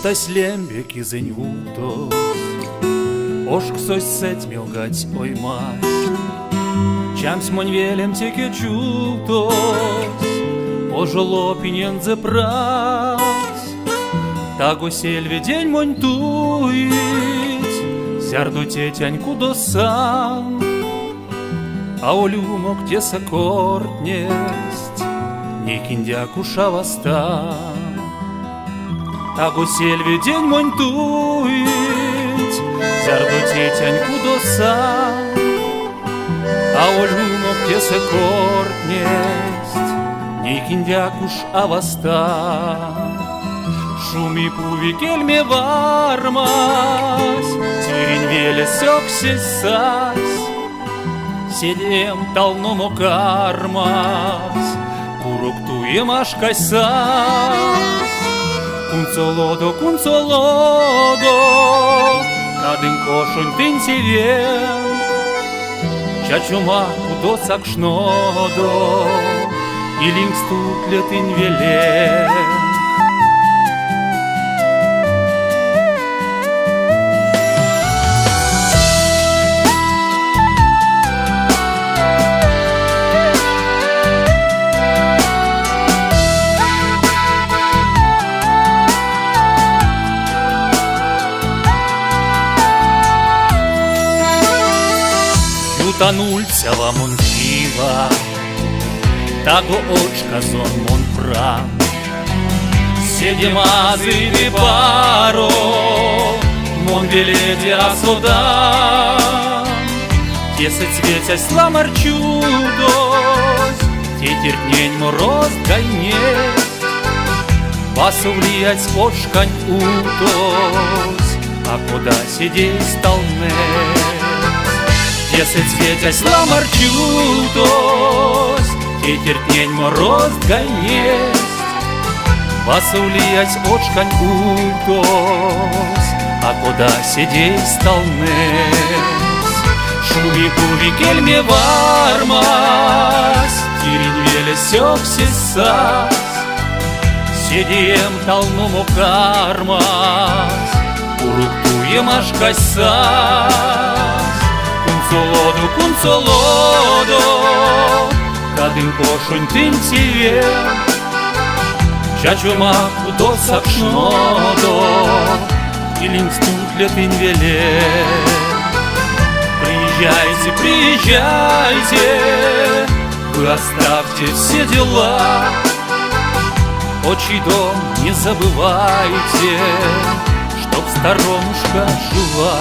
Тотась лембек изенюто, ошк сось сеть милгать оймать. Чамсь монь велем теке чутос, ожелопинен зепрас. Таго сельве день монь туить, сярду тетяньку до сам. А олюмок те сокортнесть, не киндяку шаваста. Таго сельве день монь туить, сярду тетяньку до сам. А олюмок те сокортнесть, не киндяку шаваста. Шуми пувикельме вармась, тирень веле сёксись. Седем талномо кармас, курок туем ашкайсас. Кунцолодо, кадын кошонь тынь севен. Чачума кудосак шнодо, илинг стукле тынь велен. Утонулся вам он жива, таго очка зон мон прам. Седемазы и паро, мон веледи асода. Если цветясь ламарчудос, те терпнень мороз гайнесть. Вас увлиять очкань утос, а куда сидеть столнесть. Если светясь ламарчутос, те терпнень мороз гайнесть. Вас увлиять очкань утос, а куда сидеть столнесть. Шуми пувикельме вармас, тирень веле сёксисас. Седием талному кармас, уруктуем ашкайсас. Кунцолодо, кадын кошонь тынь севен. Чачума кудосак шнодо, илинг стукле тынь велен. Приезжайте, приезжайте, вы оставьте все дела. Отчий дом не забывайте, чтоб сторонушка жила.